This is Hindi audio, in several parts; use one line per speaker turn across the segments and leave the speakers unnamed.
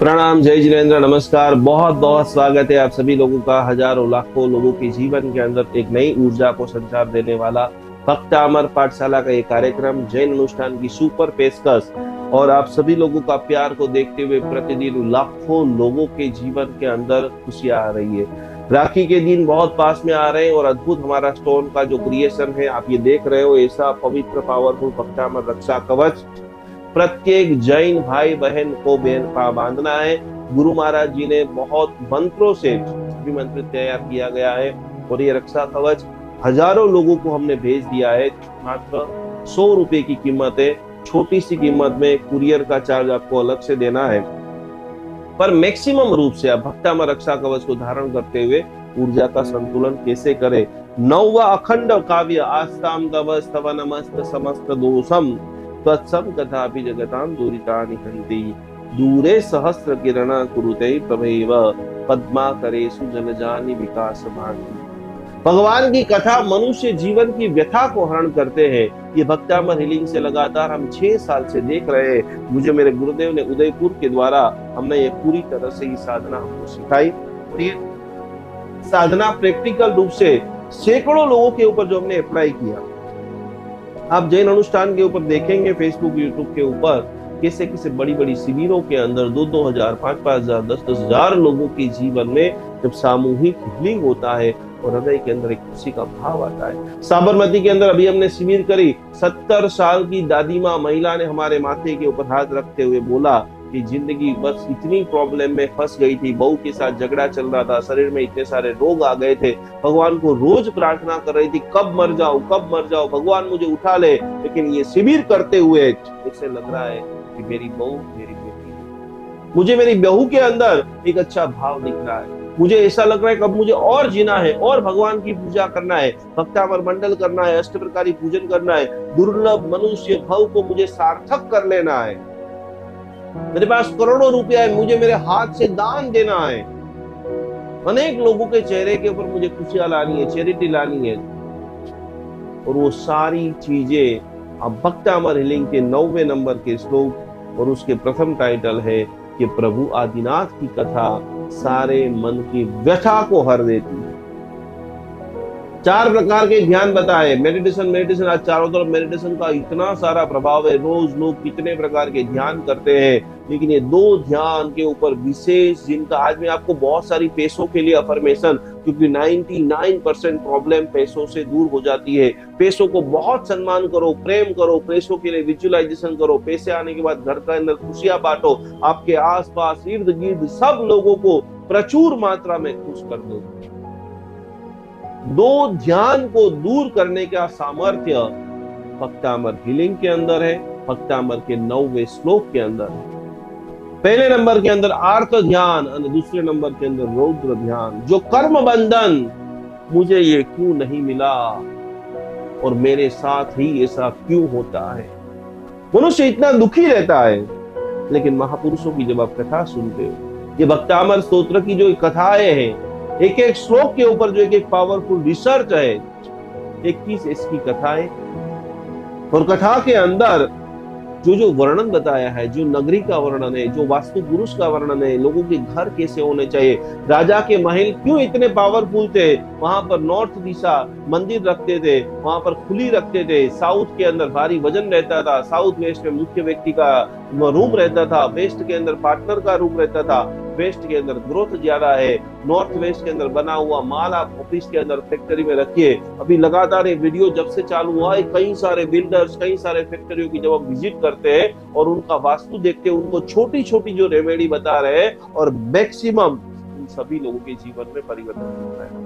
प्रणाम, जय जिनेन्द्र, नमस्कार। बहुत बहुत स्वागत है आप सभी लोगों का हजारों लाखों लोगों के जीवन के अंदर एक नई ऊर्जा को संचार देने वाला भक्त अमर पाठशाला का ये कार्यक्रम जैन अनुष्ठान की सुपर पेशकश और आप सभी लोगों का प्यार को देखते हुए प्रतिदिन लाखों लोगों के जीवन के अंदर खुशियां आ रही है। राखी के दिन बहुत पास में आ रहे हैं और अद्भुत हमारा स्टोन का जो क्रिएशन है आप ये देख रहे हो, ऐसा पवित्र पावरफुल भक्त अमर रक्षा कवच प्रत्येक जैन भाई बहन को बांधना है। गुरु महाराज जी ने बहुत मंत्रों से मंत्र तैयार किया गया है और ये रक्षा कवच हजारों लोगों को हमने भेज दिया है। मात्र 100 रुपए की कीमत है, छोटी सी कीमत में कुरियर का चार्ज आपको अलग से देना है, पर मैक्सिमम रूप से आप भक्त अमर रक्षा कवच को धारण करते हुए ऊर्जा का संतुलन कैसे करें। 9वां अखंड काव्य आस्ताम कवच तव नमस्त समस्त दोषम तत्सम कथापि जगतां दूरितानि हन्ति दूरे सहस्र किरण कुरुते प्रभैव पद्माकरेषु जनजानि विकासमानि। भगवान की कथा मनुष्य जीवन की व्यथा को हरण करते हैं। ये भक्त अमर हीलिंग से लगातार हम 6 साल से देख रहे हैं। मुझे मेरे गुरुदेव ने उदयपुर के द्वारा हमने ये पूरी तरह से ये साधना हमको सिखाई और ये साधना प्रैक्टिकल रूप से सैकड़ों लोगों के ऊपर जो हमने अप्लाई किया। आप जैन अनुष्ठान के ऊपर देखेंगे फेसबुक यूट्यूब के ऊपर कैसे कैसे बड़ी बड़ी शिविरों के अंदर 2-2 हजार 5-5 हजार 10-10 हजार लोगों के जीवन में जब सामूहिक हीलिंग होता है और हृदय के अंदर एक खुशी का भाव आता है। साबरमती के अंदर अभी हमने शिविर करी, 70 साल की दादी माँ महिला ने हमारे माथे के ऊपर हाथ रखते हुए बोला कि जिंदगी बस इतनी प्रॉब्लम में फंस गई थी, बहू के साथ झगड़ा चल रहा था, शरीर में इतने सारे रोग आ गए थे, भगवान को रोज प्रार्थना कर रही थी कब मर जाओ भगवान मुझे उठा ले। लेकिन ये शिविर करते हुए ऐसे लग रहा है कि मेरी बहू मेरी बेटी है, मुझे मेरी बहू के अंदर एक अच्छा भाव दिख रहा है, मुझे ऐसा लग रहा है कब मुझे और जीना है और भगवान की पूजा करना है, भक्त अमर मंडल करना है, अष्ट प्रकारी पूजन करना है, दुर्लभ मनुष्य भव को मुझे सार्थक कर लेना है, मेरे पास करोड़ों रुपया है, मुझे मेरे हाथ से दान देना है, अनेक लोगों के चेहरे के ऊपर मुझे खुशियां लानी है, चैरिटी लानी है। और वो सारी चीजें अब भक्त अमर हीलिंग के 9वें नंबर के श्लोक और उसके प्रथम टाइटल है कि प्रभु आदिनाथ की कथा सारे मन की व्यथा को हर देती है। 4 प्रकार के ध्यान बताए। मेडिटेशन आज चारों तरफ मेडिटेशन का इतना सारा प्रभाव है, रोज लोग कितने प्रकार के ध्यान करते हैं, लेकिन ये 2 ध्यान के ऊपर विशेष जिनका आज मैं आपको बहुत सारी पैसों के लिए अफर्मेशन, क्योंकि 99% प्रॉब्लम पैसों से दूर हो जाती है। पैसों को बहुत सम्मान करो, प्रेम करो, पैसों के लिए विजुअलाइजेशन करो, पैसे आने के बाद घर के अंदर खुशियां बांटो, आपके आसपास इर्द गिर्द सब लोगों को प्रचुर मात्रा में खुश कर दो। 2 ध्यान को दूर करने का सामर्थ्य भक्त अमर हीलिंग के अंदर है, भक्त अमर के 9वें श्लोक के अंदर है। पहले नंबर के अंदर आर्त ध्यान और दूसरे नंबर के अंदर रौद्र ध्यान। जो कर्म बंधन मुझे ये क्यों नहीं मिला और मेरे साथ ही ऐसा क्यों होता है। मनुष्य इतना दुखी रहता है, लेकिन महापुरुषों की जब आप कथा सुनते हो, ये भक्त अमर स्तोत्र की जो कथाएं हैं, एक एक श्लोक के ऊपर जो एक पावरफुल रिसर्च है, 21 इसकी कथाएं और कथा के अंदर जो वर्णन बताया है, जो नगरी का वर्णन है, जो वास्तु पुरुष का वर्णन है, लोगों के घर कैसे होने चाहिए, राजा के महल क्यों इतने पावरफुल थे, वहां पर नॉर्थ दिशा मंदिर रखते थे, वहां पर खुली रखते थे, साउथ के अंदर भारी वजन रहता था, साउथ वेस्ट में मुख्य व्यक्ति का रूम रहता था, वेस्ट के अंदर पार्टनर का रूम रहता था, वेस्ट के अंदर ग्रोथ ज्यादा है, नॉर्थ वेस्ट के अंदर बना हुआ माल आप ऑफिस के अंदर फैक्ट्री में रखिए। अभी लगातार ये वीडियो जब से चालू हुआ है, कई सारे बिल्डर्स, कई सारे फैक्ट्रियों की जब आप विजिट करते हैं और उनका वास्तु देखते हैं, उनको छोटी छोटी जो रेमेडी बता रहे हैं और मैक्सिमम उन सभी लोगों के जीवन में परिवर्तन होता है।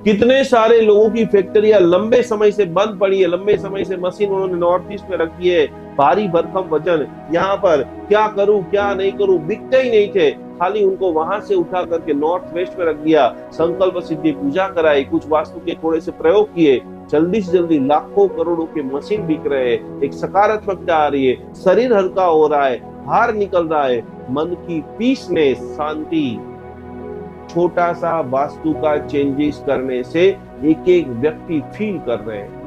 कितने सारे लोगों की फैक्ट्रियां लंबे समय से बंद पड़ी है, लंबे समय से मशीन उन्होंने नॉर्थ ईस्ट में रखी है, भारी भरकम वजन, यहाँ पर क्या करूं क्या नहीं करूं, बिकते ही नहीं थे, खाली उनको वहां से उठा करके नॉर्थ वेस्ट में रख दिया, संकल्प सिद्धि पूजा कराई, कुछ वास्तु के थोड़े से प्रयोग किए, जल्दी से जल्दी लाखों करोड़ों के मशीन बिक रहे हैं, एक सकारात्मकता आ रही है, शरीर हल्का हो रहा है, भार निकल रहा है, मन की पीसनेस, शांति। छोटा सा वास्तु का चेंजेस करने से एक एक व्यक्ति फील कर रहे हैं।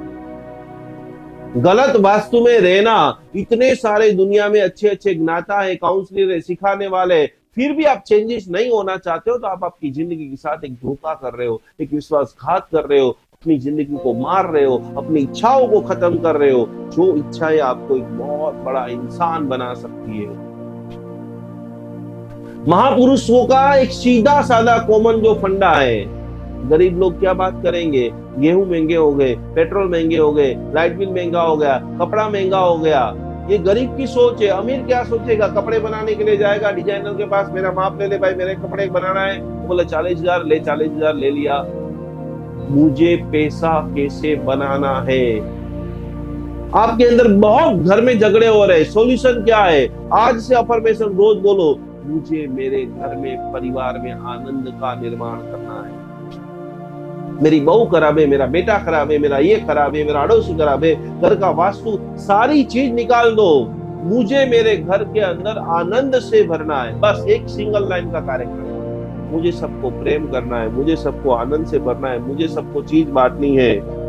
गलत वास्तु में रहना, इतने सारे दुनिया में अच्छे अच्छे ज्ञाता है, काउंसलर है, सिखाने वाले, फिर भी आप चेंजेस नहीं होना चाहते हो, तो आप आपकी जिंदगी के साथ एक धोखा कर रहे हो, एक विश्वासघात कर रहे हो, अपनी जिंदगी को मार रहे हो, अपनी इच्छाओं को खत्म कर रहे हो, जो इच्छाएं आपको एक बहुत बड़ा इंसान बना सकती है। महापुरुषों का एक सीधा साधा कॉमन जो फंडा है, गरीब लोग क्या बात करेंगे, गेहूं महंगे हो गए, पेट्रोल महंगे हो गए, लाइट बिल महंगा हो गया, कपड़ा महंगा हो गया, ये गरीब की सोच है। अमीर क्या सोचेगा, कपड़े बनाने के लिए जाएगा डिजाइनर के पास, मेरा माप ले ले भाई, मेरे कपड़े बनाना है, वो बोले 40,000 ले, 40,000 ले लिया। मुझे पैसा कैसे बनाना है। आपके अंदर बहुत घर में झगड़े हो रहे हैं, सॉल्यूशन क्या है? आज से अफर्मेशन रोज बोलो, मुझे मेरे घर में परिवार में आनंद का निर्माण करना है। मेरी बहू खराब है, मेरा बेटा खराब है, मेरा ये खराब है, मेरा अड़ोसी खराब है, घर का वास्तु सारी चीज निकाल दो, मुझे मेरे घर के अंदर आनंद से भरना है। बस एक सिंगल लाइन का कार्यक्रम, मुझे सबको प्रेम करना है, मुझे सबको आनंद से भरना है, मुझे सबको चीज बांटनी है।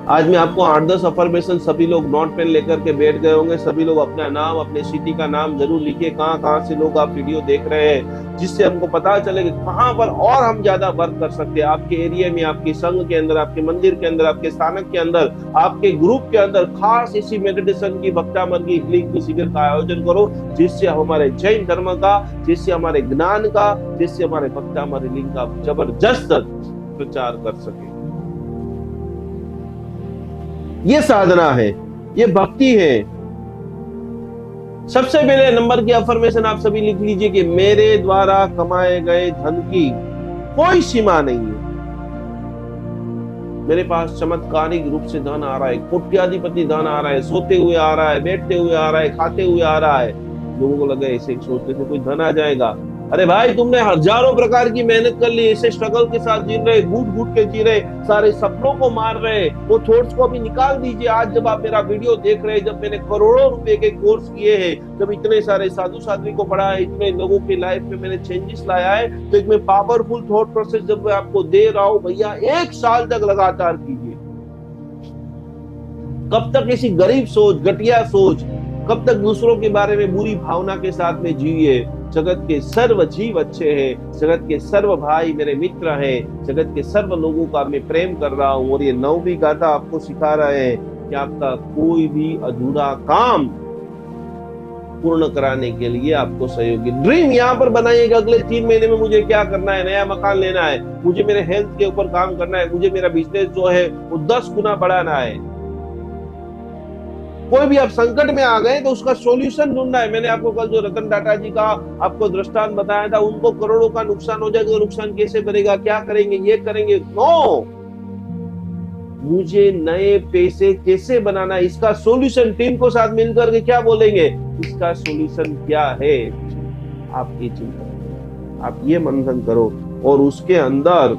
आज मैं आपको 8-10 अफर्मेशन, सभी लोग नोट पेन लेकर के बैठ गए होंगे, सभी लोग अपना नाम, अपने सिटी का नाम जरूर लिखिए, कहाँ से लोग आप वीडियो देख रहे हैं, जिससे हमको पता चले कि कहाँ पर और हम ज्यादा वर्क कर सकते हैं। आपके एरिया में, आपके संघ के अंदर, आपके मंदिर के अंदर, आपके स्थानक के अंदर, आपके ग्रुप के अंदर खास इसी मेडिटेशन की, भक्तामर की हीलिंग की शिविर का आयोजन करो, जिससे हमारे जैन धर्म का, जिससे हमारे ज्ञान का, जिससे हमारे भक्तामर हीलिंग का जबरदस्त प्रचार कर सके। ये साधना है, ये भक्ति है। सबसे पहले नंबर की अफर्मेशन आप सभी लिख लीजिए कि मेरे द्वारा कमाए गए धन की कोई सीमा नहीं है। मेरे पास चमत्कारिक रूप से धन आ रहा है, कोट्याधिपति धन आ रहा है, सोते हुए आ रहा है, बैठते हुए आ रहा है, खाते हुए आ रहा है। लोगों को लगा ऐसे सोचते थे कोई धन आ जाएगा। अरे भाई, तुमने हजारों प्रकार की मेहनत कर ली, ऐसे स्ट्रगल के साथ जी रहे, घूट घूट के जी रहे, सारे सपनों को मार रहे, वो थॉट्स को अभी निकाल दीजिए। आज जब आप मेरा वीडियो देख रहे हैं, जब मैंने करोड़ों रुपए के कोर्स किए हैं, जब इतने सारे साधु साध्वी को पढ़ा है, इतने लोगों की लाइफ में मैंने चेंजेस लाया है, तो एक मैं पावरफुल थॉट प्रोसेस जब मैं आपको दे रहा हूं, भैया 1 साल तक लगातार कीजिए। कब तक ऐसी गरीब सोच, घटिया सोच, कब तक दूसरों के बारे में बुरी भावना के साथ में जिए। जगत के सर्व जीव अच्छे हैं, जगत के सर्व भाई मेरे मित्र हैं, जगत के सर्व लोगों का मैं प्रेम कर रहा हूं। और ये 9वीं गाथा आपको सिखा रहे हैं कि आपका कोई भी अधूरा काम पूर्ण कराने के लिए आपको सहयोगी ड्रीम यहाँ पर बनाइए कि अगले 3 महीने में मुझे क्या करना है, नया मकान लेना है, मुझे मेरे हेल्थ के ऊपर काम करना है, मुझे मेरा बिजनेस जो है वो 10 गुना बढ़ाना है। कोई भी आप संकट में आ गए तो उसका सॉल्यूशन ढूंढना है। मैंने आपको कल जो रतन टाटा जी का आपको दृष्टांत बताया था, उनको करोड़ों का नुकसान हो जाएगा, नुकसान कैसे भरेगा, क्या करेंगे, ये करेंगे, नो, मुझे नए पैसे कैसे बनाना है, इसका सॉल्यूशन टीम को साथ मिलकर के क्या बोलेंगे, इसका सॉल्यूशन क्या है, आपकी चिंता, आप ये मंथन करो और उसके अंदर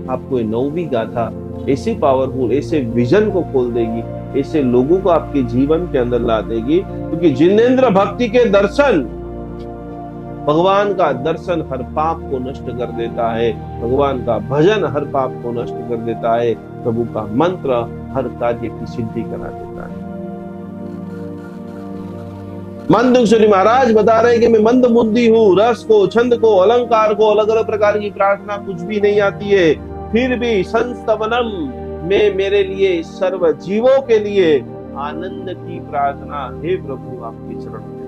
आपको 9वीं गाथा ऐसी पावरफुल, ऐसे विजन को खोल देगी, ऐसे लोगों को आपके जीवन के अंदर ला देगी। क्योंकि जिनेंद्र भक्ति के दर्शन, भगवान का दर्शन हर पाप को नष्ट कर देता है, भगवान का भजन हर पाप को नष्ट कर देता है, प्रभु का मंत्र हर कार्य की सिद्धि करा देता है। मंदुश्री महाराज बता रहे हैं कि मैं मंद बुद्धि हूँ, रस को, छंद को, अलंकार को, अलग अलग प्रकार की प्रार्थना कुछ भी नहीं आती है, फिर भी संस्तवनम में मेरे लिए, सर्व जीवों के लिए आनंद की प्रार्थना है प्रभु, आपकी शरण में।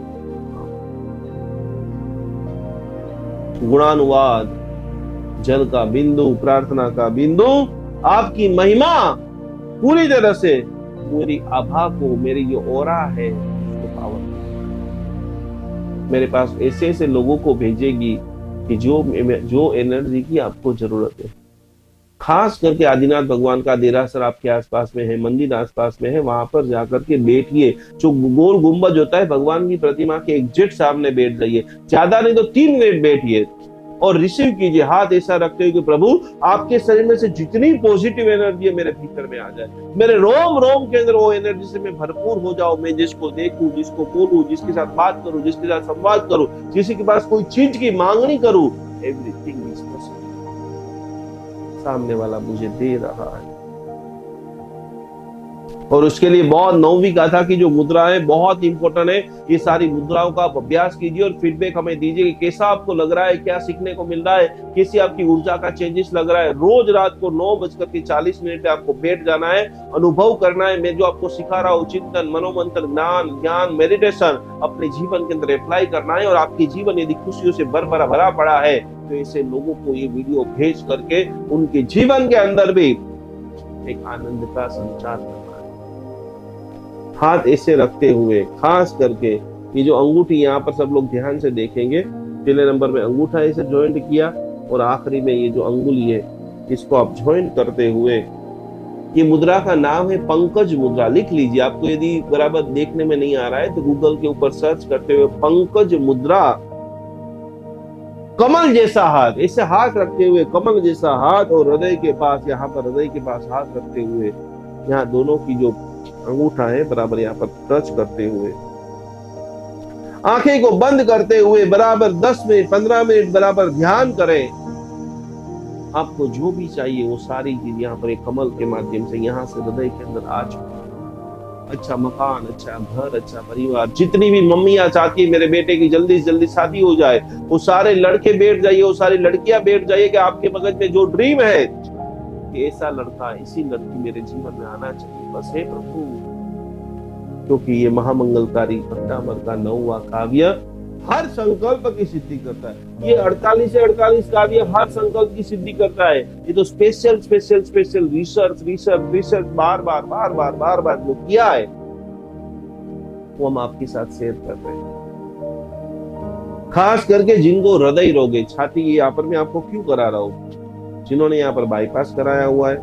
गुणानुवाद, जल का बिंदु, प्रार्थना का बिंदु, आपकी महिमा पूरी तरह से पूरी आभा को, मेरी जो ओरा है उसको पावर, मेरे पास ऐसे ऐसे लोगों को भेजेगी कि जो एनर्जी की आपको जरूरत है। खास करके आदिनाथ भगवान का देरासर आपके आसपास में है, मंदिर आसपास में है, वहां पर जाकर के बैठिए। जो गोल गुंबज होता है, भगवान की प्रतिमा के एग्जैक्ट सामने बैठ जाइए, ज्यादा नहीं तो 3 मिनट बैठिए और रिसीव कीजिए, हाथ ऐसा रखते हुए कि प्रभु आपके शरीर में से जितनी पॉजिटिव एनर्जी है मेरे भीतर में आ जाए, मेरे रोम रोम के अंदर वो एनर्जी से मैं भरपूर हो जाऊं। मैं जिसको देखूं, जिसको बोलूं, जिसके साथ बात करूं, जिसके साथ संवाद करूं, किसी के पास कोई चीज की मांगनी करूं, एवरीथिंग इज पॉसिबल, सामने वाला मुझे दे रहा है। और उसके लिए बहुत 9वीं गाथा की जो मुद्रा है बहुत इंपॉर्टेंट है। ये सारी मुद्राओं का आप अभ्यास कीजिए और फीडबैक हमें दीजिए कि कैसा आपको लग रहा है, क्या सीखने को मिल रहा है, कैसी आपकी ऊर्जा का चेंजेस लग रहा है। रोज रात को 9:40 पे आपको बैठ जाना है, अनुभव करना है। मैं जो आपको सिखा रहा हूँ चिंतन, मनोमंथन, ज्ञान, मेडिटेशन अपने जीवन के अंदर अप्लाई करना है। और आपकी जीवन यदि खुशियों से भरा पड़ा है तो ऐसे लोगों को ये वीडियो भेज करके उनके जीवन के अंदर भी एक आनंद का संचार करना है। हाथ ऐसे रखते हुए, खास करके ये जो अंगूठी यहाँ पर सब लोग ध्यान से देखेंगे, पहले नंबर में अंगूठा ऐसे ज्वाइंट किया और आखिरी में ये जो अंगुली है इसको आप ज्वाइंट करते हुए, ये मुद्रा का नाम है पंकज मुद्रा। लिख लीजिए, आपको यदि बराबर देखने में नहीं आ रहा है तो गूगल के ऊपर सर्च करते हुए पंकज मुद्रा, कमल जैसा हाथ, ऐसे हाथ रखते हुए कमल जैसा हाथ और हृदय के पास, यहाँ पर हृदय के पास हाथ रखते हुए, यहाँ दोनों की जो अंगूठा है बराबर यहाँ पर टच करते हुए, आंखें को बंद करते हुए बराबर 10 मिनट 15 मिनट बराबर ध्यान करें। आपको जो भी चाहिए वो सारी चीज यहाँ पर एक कमल के माध्यम से यहाँ से हृदय के अंदर आ चुकी है। अच्छा मकान, अच्छा घर, अच्छा परिवार, जितनी भी मम्मियां चाहती है मेरे बेटे की जल्दी से जल्दी शादी हो जाए, वो सारे लड़के बैठ जाइए, वो सारी लड़कियां बैठ जाइए कि आपके मगज में जो ड्रीम है कि ऐसा लड़का, ऐसी लड़की मेरे जीवन में आना चाहिए, बस हे प्रभु। क्योंकि ये महामंगलकारी भक्तामर का 9वां काव्य हर संकल्प की सिद्धि करता है। ये 48 से 48 काव्य हर संकल्प की सिद्धि करता है। ये तो स्पेशल रिसर्च बार बार जो किया है वो हम आपके साथ शेयर कर रहे हैं। खास करके जिनको हृदय रोग है, छाती, ये यहाँ पर मैं आपको क्यों करा रहा हूँ, जिन्होंने यहाँ पर बाईपास कराया हुआ है,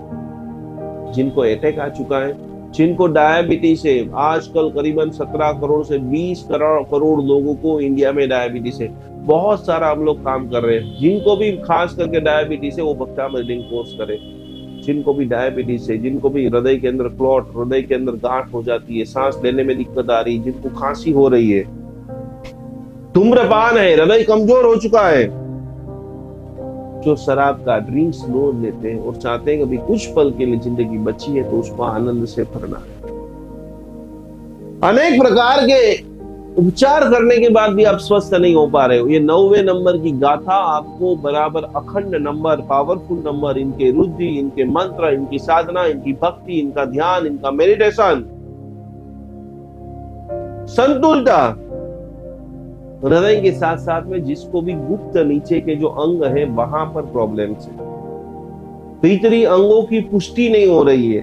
जिनको अटैक आ चुका है, जिनको डायबिटीज है, आजकल करीबन 17 करोड़ से 20 करोड़ लोगों को इंडिया में डायबिटीज है। बहुत सारा हम लोग काम कर रहे हैं। जिनको भी खास करके डायबिटीज है वो भक्तामर रीडिंग कोर्स करें। जिनको भी डायबिटीज है, जिनको भी हृदय के अंदर क्लॉट, हृदय के अंदर गांठ हो जाती है, सांस लेने में दिक्कत आ रही है, जिनको खांसी हो रही है, धूम्रपान है, हृदय कमजोर हो चुका है, जो शराब का ड्रिंक्स लो लेते हैं और चाहते हैं कि अभी कुछ पल के लिए जिंदगी बची है तो उसको आनंद से भरना है। अनेक प्रकार के उपचार करने के बाद भी आप स्वस्थ नहीं हो पा रहे हो, ये 9वें नंबर की गाथा आपको बराबर अखंड नंबर, पावरफुल नंबर, इनके रुद्धि, इनके मंत्र, इनकी साधना, इनकी भक्ति, इनका ध्यान, इनका मेडिटेशन, संतुलता, हृदय के साथ साथ में जिसको भी गुप्त नीचे के जो अंग है वहां पर प्रॉब्लम है, भीतरी अंगों की पुष्टि नहीं हो रही है,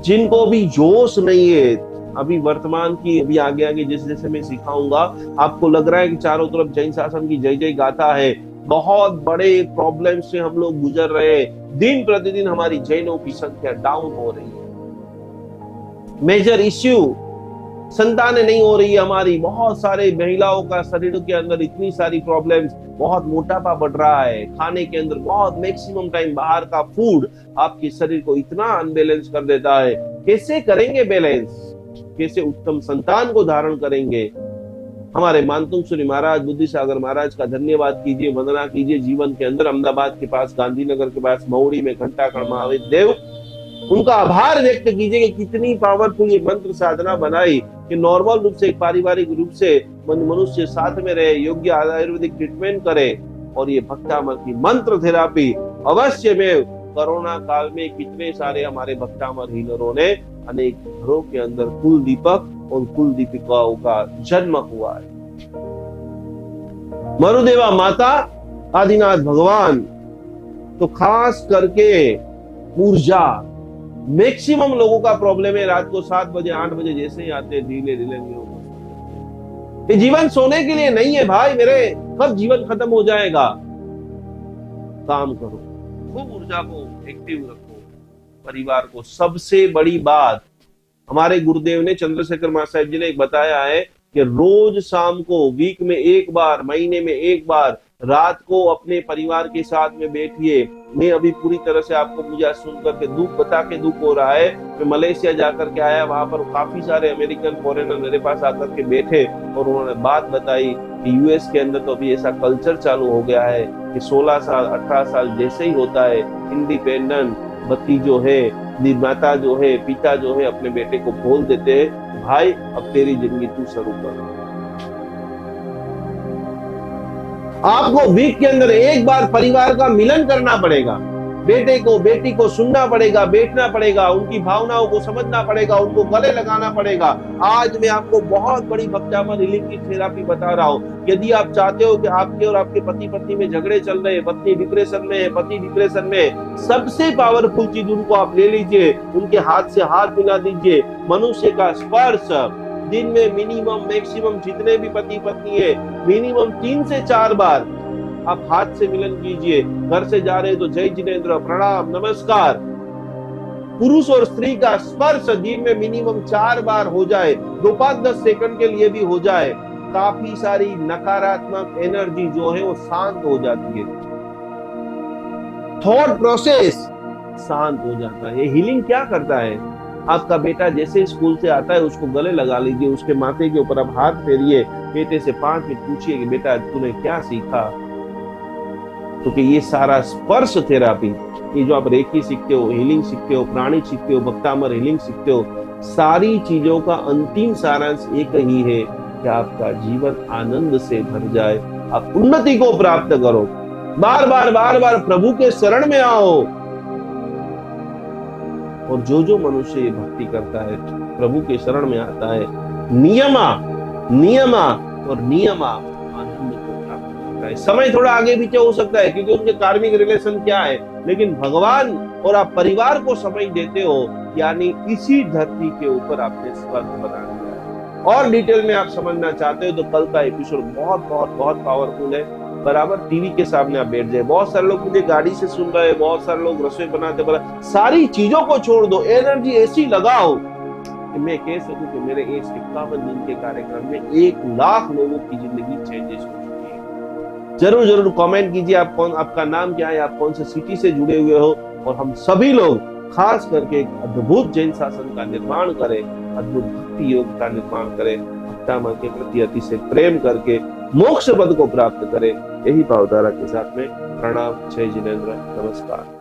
जिनको भी जोश नहीं है, अभी वर्तमान की, अभी आगे जैसे जैसे मैं सिखाऊंगा आपको लग रहा है कि चारों तरफ जैन शासन की जय जय गाथा है, बहुत बड़े प्रॉब्लम से हम लोग गुजर रहे हैं, दिन प्रतिदिन हमारी जैनों की संख्या डाउन हो रही है, मेजर इश्यू, संतानें नहीं हो रही है हमारी, बहुत सारे महिलाओं का शरीर के अंदर इतनी सारी प्रॉब्लम्स, बहुत मोटापा बढ़ रहा है, खाने के अंदर बहुत मैक्सिमम टाइम बाहर का फूड आपके शरीर को इतना अनबैलेंस कर देता है। कैसे करेंगे बैलेंस, कैसे उत्तम संतान को धारण करेंगे। हमारे मानतुंग सूरी महाराज, बुद्धि सागर महाराज का धन्यवाद कीजिए, वंदना कीजिए। जीवन के अंदर अहमदाबाद के पास, गांधीनगर के पास, महुड़ी में घंटाकर्ण महावीर देव, उनका आभार व्यक्त कीजिए कि कितनी पावरफुल ये मंत्र साधना बनाई कि नॉर्मल रूप से, एक पारिवारिक रूप से मनुष्य साथ में रहे, योग्य आयुर्वेदिक ट्रीटमेंट करे, और ये भक्तामर की मंत्र थेरापी अवश्य में कोरोना काल में कितने सारे हमारे भक्तामर हीलरों ने अनेक घरों के अंदर कुल दीपक और कुल दीपिकाओं का जन्म हुआ है। मरुदेवा माता, आदिनाथ भगवान, तो खास करके ऊर्जा, मैक्सिमम लोगों का प्रॉब्लम है रात को 7 बजे 8 बजे जैसे ही आते ढीले ढीले। ये जीवन सोने के लिए नहीं है भाई मेरे, कब जीवन खत्म हो जाएगा। काम करो, खूब ऊर्जा को एक्टिव रखो, परिवार को। सबसे बड़ी बात हमारे गुरुदेव ने, चंद्रशेखर महासाहेब जी ने एक बताया है कि रोज शाम को, वीक में एक बार, महीने में एक बार, रात को अपने परिवार के साथ में बैठिए। मैं अभी पूरी तरह से आपको, मुझे सुन करके दुख बता के दुख हो रहा है, मैं मलेशिया जाकर के आया, वहां पर काफी सारे अमेरिकन फॉरेनर मेरे पास आकर के बैठे और उन्होंने बात बताई कि यूएस के अंदर तो अभी ऐसा कल्चर चालू हो गया है कि 16 साल 18 साल जैसे ही होता है इंडिपेंडेंट पति जो है, निर्माता जो है, पिता जो है, अपने बेटे को बोल देते हैं, भाई अब तेरी जिंदगी तू शुरू कर। आपको वीक के अंदर एक बार परिवार का मिलन करना पड़ेगा, बेटे को बेटी को सुनना पड़ेगा, बैठना पड़ेगा, उनकी भावनाओं को समझना पड़ेगा, उनको गले लगाना पड़ेगा। आज मैं आपको बहुत बड़ी भक्तामर हीलिंग की थेरापी बता रहा हूँ। यदि आप चाहते हो कि आपके और आपके पति पत्नी में झगड़े चल रहे हैं, पत्नी डिप्रेशन में है, पति डिप्रेशन में है, सबसे पावरफुल चीज उनको आप ले लीजिए, उनके हाथ से हाथ मिला दीजिए। मनुष्य का स्पर्श दिन में मिनिमम मैक्सिमम जितने भी पति पत्नी है, मिनिमम 3 से 4 बार आप हाथ से मिलन कीजिए। घर से जा रहे हैं तो जय जिनेंद्र, प्रणाम, नमस्कार। पुरुष और स्त्री का स्पर्श दिन में मिनिमम 4 बार हो जाए, 2-5-10 सेकंड के लिए भी हो जाए, काफी सारी नकारात्मक एनर्जी जो है वो शांत हो जाती है, थॉट प्रोसेस शांत हो जाता है। ये हीलिंग क्या करता है? आपका बेटा जैसे स्कूल से आता है उसको गले लगा लीजिए, उसके माथे के ऊपर आप हाथ फेरिए, बेटे से 5 मिनट पूछिए कि बेटा तूने क्या सीखा। क्योंकि ये सारा स्पर्श थेरापी, ये जो आप रेकी सीखते हो, हीलिंग सीखते हो, प्राणिक सीखते हो, भक्तामर हीलिंग सीखते हो, सारी चीजों का अंतिम सारांश एक ही है कि आपका जीवन आनंद से भर जाए, आप उन्नति को प्राप्त करो। बार बार प्रभु के शरण में आओ। और जो मनुष्य ये भक्ति करता है, प्रभु के शरण में आता है, नियमा और नियमा आनंद को प्राप्त करता है। समय थोड़ा आगे पीछे हो सकता है क्योंकि उनके कार्मिक रिलेशन क्या है, लेकिन भगवान और आप परिवार को समय देते हो, यानी इसी धरती के ऊपर आपने स्वर्ग बना दिया है। और डिटेल में आप समझना चाहते हो तो कल का एपिसोड बहुत पावरफुल है। बराबर टीवी के सामने आप बैठ जाए। बहुत सारे लोग मुझे गाड़ी से सुन रहे हैं, बहुत सारे लोग रसोई बनाते, सारी चीजों को छोड़ दो, एनर्जी ऐसी लगाओ कि मैं कह सकूं कि मेरे इस 51 दिन के कार्यक्रम में 1 लाख लोगों की जिंदगी चेंजेस हो चुकी है। जरूर कमेंट कीजिए आपका नाम क्या है, आप कौन से सिटी से जुड़े हुए हो, और हम सभी लोग खास करके एक अद्भुत जैन शासन का निर्माण करें, अद्भुत भक्ति योग का निर्माण करें, भक्तामर के प्रति अतिशय प्रेम करके मोक्ष पद को प्राप्त करें। यही भावधारा के साथ में प्रणाम, जय जिनेंद्र, नमस्कार।